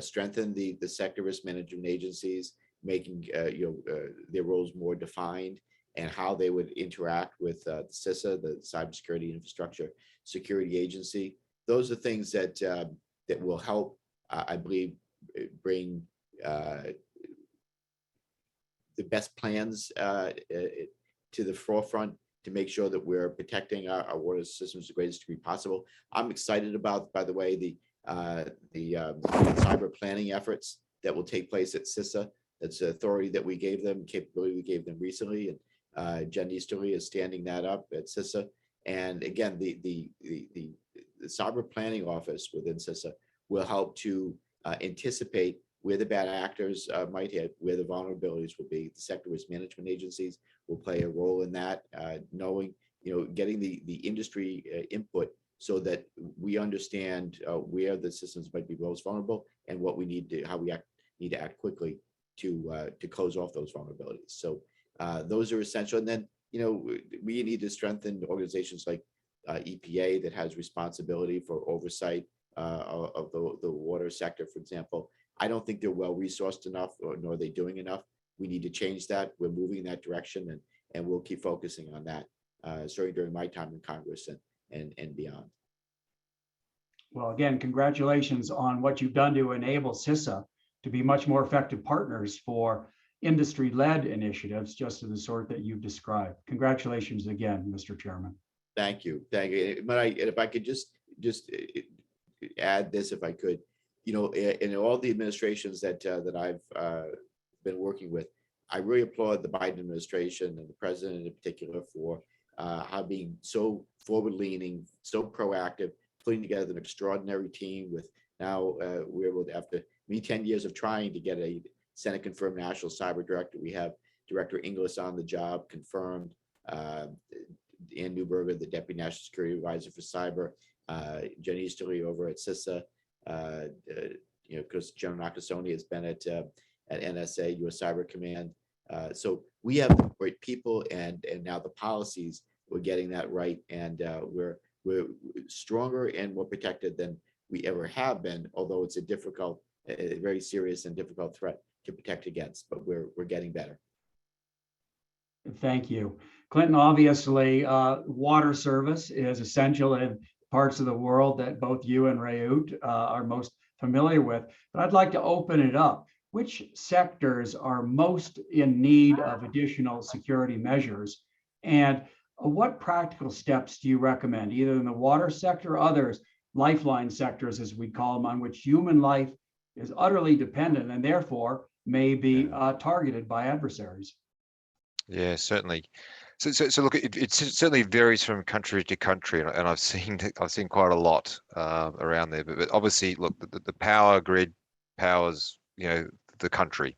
strengthen the sector risk management agencies, making their roles more defined and how they would interact with the CISA, the Cybersecurity Infrastructure Security Agency. Those are things that will help, I believe, bring the best plans to the forefront to make sure that we're protecting our water systems to the greatest degree possible. I'm excited about, by the way, the cyber planning efforts that will take place at CISA. That's the authority that we gave them, capability we gave them recently, and Jen Easterly is standing that up at CISA. And again, the cyber planning office within CISA will help to anticipate where the bad actors might hit, where the vulnerabilities will be. The sector risk management agencies will play a role in that, knowing, getting the industry input so that we understand where the systems might be most vulnerable and what we need to, how we need to act quickly to close off those vulnerabilities. So those are essential. And then, we need to strengthen organizations like EPA that has responsibility for oversight of the water sector, for example. I don't think they're well resourced enough, nor are they doing enough. We need to change that. We're moving in that direction, and we'll keep focusing on that, starting during my time in Congress and beyond. Well, again, congratulations on what you've done to enable CISA to be much more effective partners for industry-led initiatives, just of the sort that you've described. Congratulations again, Mr. Chairman. Thank you. Thank you. But if I could just add this, if I could, in all the administrations that I've been working with, I really applaud the Biden administration and the president in particular for how being so forward-leaning, so proactive, putting together an extraordinary team with now we're able to, after 10 years of trying to get a Senate confirmed national cyber director, we have Director Inglis on the job, confirmed. Ann Newberger, the Deputy National Security Advisor for Cyber, Jen Easterly over at CISA, because General Nakasone has been at NSA, U.S. Cyber Command. So we have great people, and now the policies, we're getting that right, and we're stronger and more protected than we ever have been, although it's a very serious and difficult threat to protect against, but we're getting better. Thank you. Clinton, obviously, water service is essential in parts of the world that both you and Raoult are most familiar with, but I'd like to open it up. Which sectors are most in need of additional security measures? And what practical steps do you recommend, either in the water sector or others, lifeline sectors, as we call them, on which human life is utterly dependent and therefore may be targeted by adversaries? Yeah, certainly. So look, it certainly varies from country to country, and I've seen quite a lot around there. But obviously, look, the power grid powers the country,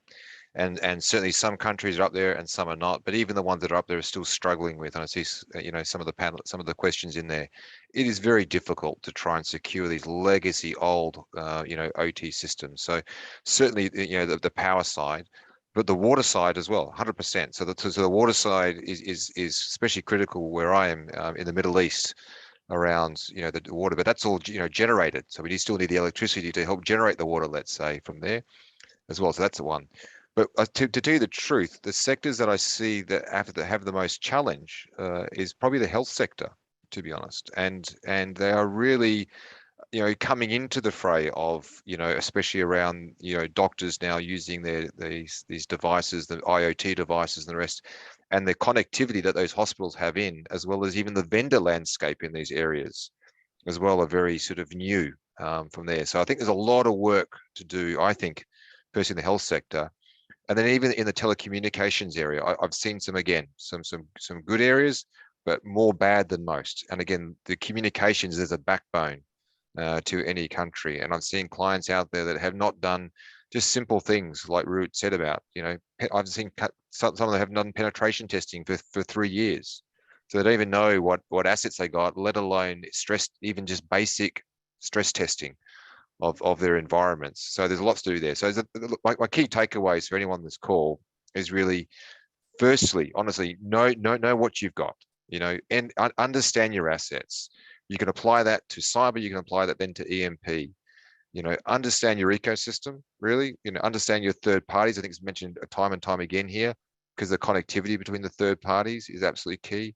and certainly some countries are up there and some are not. But even the ones that are up there are still struggling with. And I see some of the questions in there. It is very difficult to try and secure these legacy old OT systems. So certainly the power side. But the water side as well, 100%. So the water side is especially critical where I am in the Middle East, around the water. But that's all generated. So we still need the electricity to help generate the water, let's say, from there as well. So that's the one. But to tell you the truth, the sectors that I see that have the most challenge is probably the health sector, to be honest. And they are really coming into the fray of, especially around, doctors now using these devices, the IoT devices and the rest, and the connectivity that those hospitals have in, as well as even the vendor landscape in these areas as well, are very sort of new from there. So I think there's a lot of work to do, I think, first in the health sector. And then even in the telecommunications area, I've seen some good areas, but more bad than most. And again, the communications is a backbone to any country. And I've seen clients out there that have not done just simple things like Root said about, I've seen some of them have done penetration testing for 3 years. So they don't even know what assets they got, let alone even just basic stress testing of their environments. So there's lots to do there. So my key takeaways for anyone on this call is really, firstly, honestly, know what you've got, and understand your assets. You can apply that to cyber, you can apply that then to EMP. Understand your ecosystem, really, understand your third parties. I think it's mentioned time and time again here, because the connectivity between the third parties is absolutely key.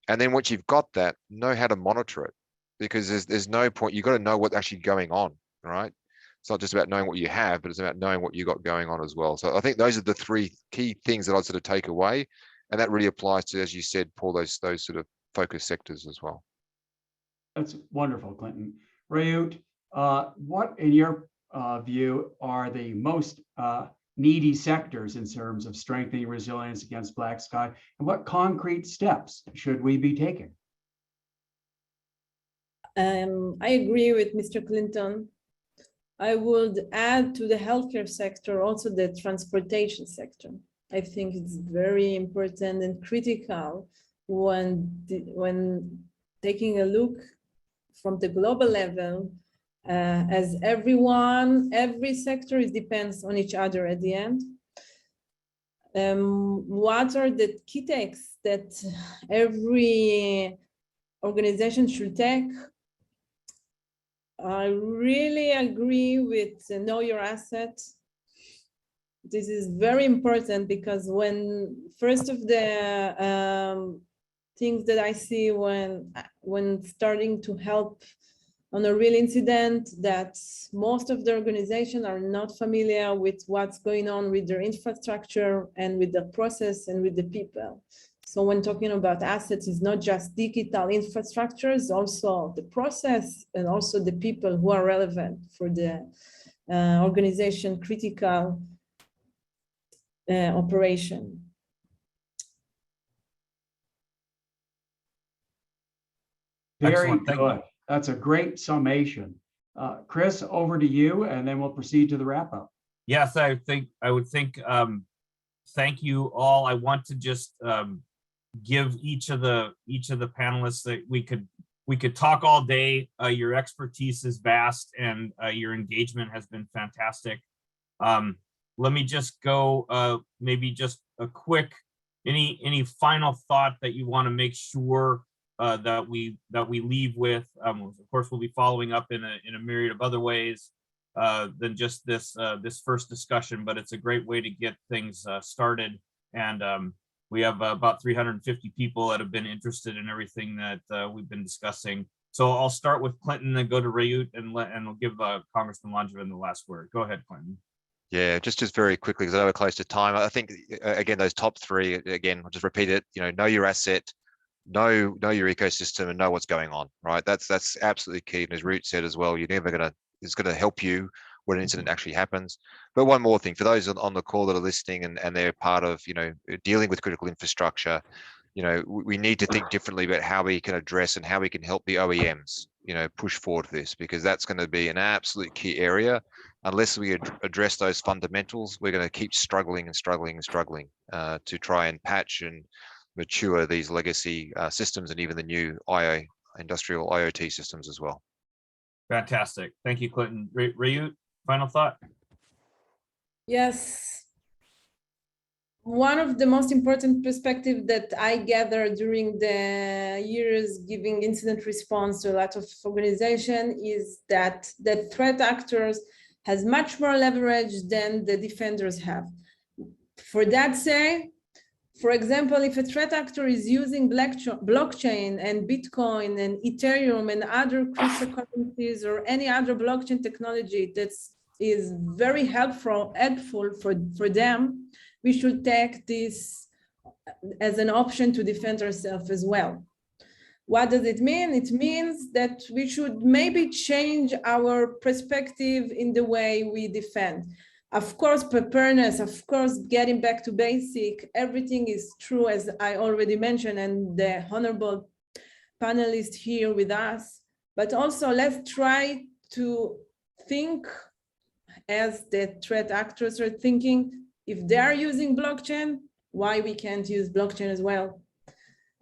And then once you've got that, know how to monitor it, because there's no point, you've got to know what's actually going on, right? It's not just about knowing what you have, but it's about knowing what you got going on as well. So I think those are the 3 key things that I'd sort of take away. And that really applies to, as you said, Paul, those sort of focus sectors as well. That's wonderful, Clinton. Rayut, what in your view are the most needy sectors in terms of strengthening resilience against black sky, and what concrete steps should we be taking? I agree with Mr. Clinton. I would add to the healthcare sector also the transportation sector. I think it's very important and critical when taking a look from the global level, as every sector depends on each other at the end. What are the key takes that every organization should take? I really agree with know your asset. This is very important because first of the things that I see when starting to help on a real incident, that most of the organizations are not familiar with what's going on with their infrastructure and with the process and with the people. So when talking about assets, it's not just digital infrastructure, it's also the process and also the people who are relevant for the organization critical operation. Very Excellent. Thank you. good. That's a great summation. Chris, over to you, and then we'll proceed to the wrap up. Yes, I would think. Thank you all. I want to just give each of the panelists that we could talk all day. Your expertise is vast, and your engagement has been fantastic. Let me just go. Maybe just a quick. Any final thought that you want to make sure that we leave with? Of course, we'll be following up in a myriad of other ways than just this first discussion, but it's a great way to get things started. And we have about 350 people that have been interested in everything that we've been discussing. So I'll start with Clinton, then go to Rayut, and we'll give Congressman Langevin the last word. Go ahead, Clinton. Yeah, just very quickly, because I know we're close to time. I think again, those top three, again, I'll just repeat it. Know your asset, know your ecosystem, and know what's going on. Right, that's absolutely key. And as Root said as well, it's gonna help you when an incident actually happens. But one more thing, for those on the call that are listening and they're part of dealing with critical infrastructure, we need to think differently about how we can address and how we can help the OEMs push forward this, because that's going to be an absolute key area. Unless we address those fundamentals, we're going to keep struggling to try and patch and mature these legacy systems and even the new industrial IoT systems as well. Fantastic. Thank you, Clinton. Rayut, final thought? Yes. One of the most important perspectives that I gathered during the years giving incident response to a lot of organizations is that the threat actors has much more leverage than the defenders have. For that say, for example, if a threat actor is using blockchain and Bitcoin and Ethereum and other cryptocurrencies or any other blockchain technology that is very helpful for them, we should take this as an option to defend ourselves as well. What does it mean? It means that we should maybe change our perspective in the way we defend. Of course, preparedness, of course, getting back to basic, everything is true, as I already mentioned, and the honorable panelists here with us. But also, let's try to think as the threat actors are thinking. If they are using blockchain, why we can't use blockchain as well?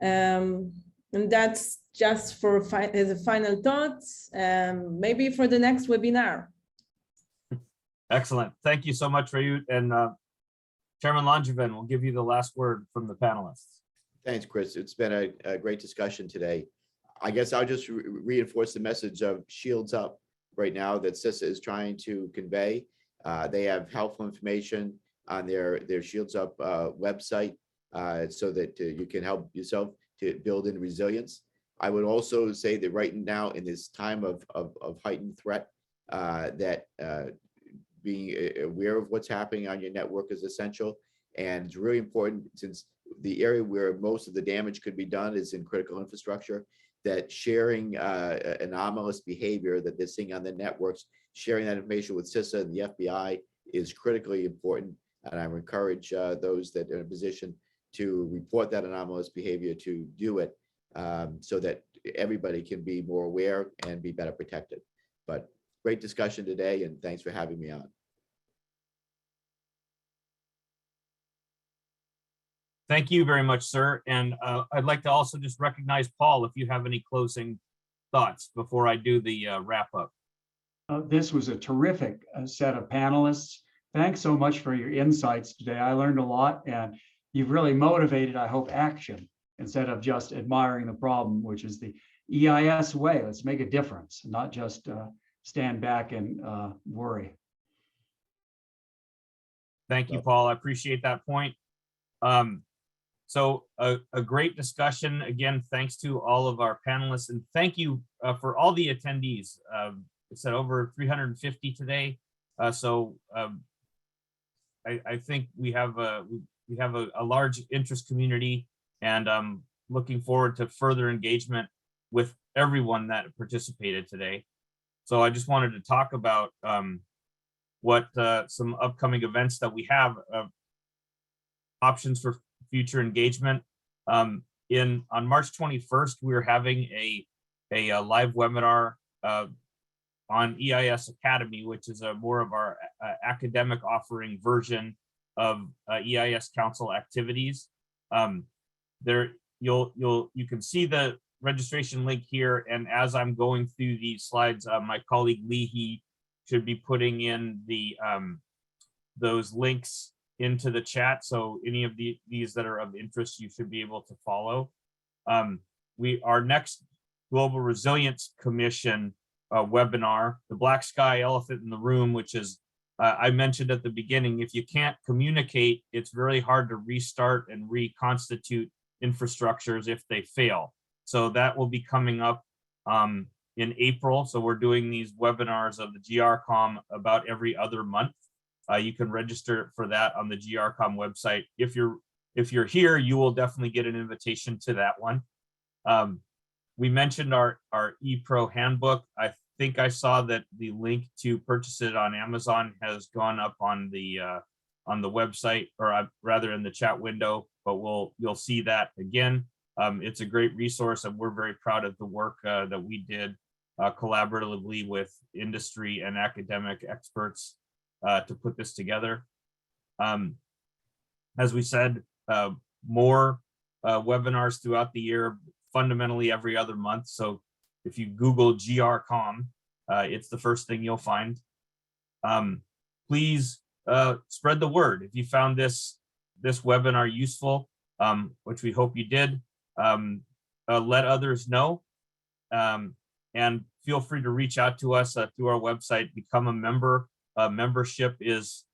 And that's just as a final thought, maybe for the next webinar. Excellent. Thank you so much, Rayut. And Chairman Langevin will give you the last word from the panelists. Thanks, Chris. It's been a great discussion today. I guess I'll just reinforce the message of shields up right now that CISA is trying to convey. They have helpful information on their Shields Up website so that you can help yourself to build in resilience. I would also say that right now in this time of heightened threat, that being aware of what's happening on your network is essential. And it's really important, since the area where most of the damage could be done is in critical infrastructure, that sharing anomalous behavior that they're seeing on the networks, sharing that information with CISA and the FBI is critically important. And I would encourage those that are in a position to report that anomalous behavior to do it, so that everybody can be more aware and be better protected. But great discussion today, and thanks for having me on. Thank you very much, sir. And I'd like to also just recognize Paul, if you have any closing thoughts before I do the wrap up. This was a terrific set of panelists. Thanks so much for your insights today. I learned a lot, and you've really motivated, I hope, action instead of just admiring the problem, which is the EIS way. Let's make a difference, not just stand back and worry. Thank you, Paul. I appreciate that point. So a great discussion. Again, thanks to all of our panelists, and thank you for all the attendees. It said over 350 today. I think we have a large interest community, and I'm looking forward to further engagement with everyone that participated today. So I just wanted to talk about what some upcoming events that we have, options for future engagement. On March 21st, we're having a live webinar on EIS Academy, which is more of our academic offering version of EIS Council activities. There you can see the registration link here, and as I'm going through these slides, my colleague Leahy should be putting in the those links into the chat. So any of these that are of interest, you should be able to follow. Our next Global Resilience Commission webinar, the Black Sky Elephant in the Room, which is, I mentioned at the beginning, if you can't communicate, it's very hard to restart and reconstitute infrastructures if they fail. So that will be coming up in April. So we're doing these webinars of the GRCOM about every other month. You can register for that on the GRCOM website. If you're here, you will definitely get an invitation to that one. We mentioned our ePro handbook. I think I saw that the link to purchase it on Amazon has gone up on the website, or rather in the chat window, but you'll see that again. It's a great resource, and we're very proud of the work that we did collaboratively with industry and academic experts to put this together. As we said, more webinars throughout the year, fundamentally every other month. So if you Google GRCOM, it's the first thing you'll find. Please spread the word. If you found this webinar useful, which we hope you did, let others know. And feel free to reach out to us through our website, become a member. Membership is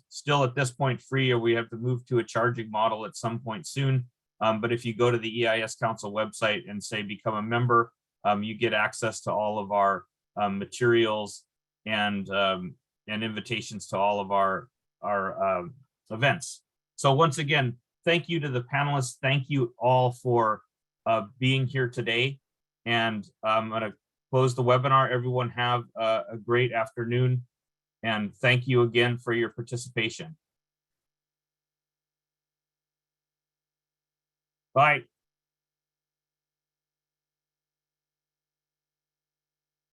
still at this point free, or we have to move to a charging model at some point soon. But if you go to the EIS Council website and say become a member, you get access to all of our materials and invitations to all of our events. So once again, thank you to the panelists. Thank you all for being here today. And I'm going to close the webinar. Everyone have a great afternoon. And thank you again for your participation. Bye.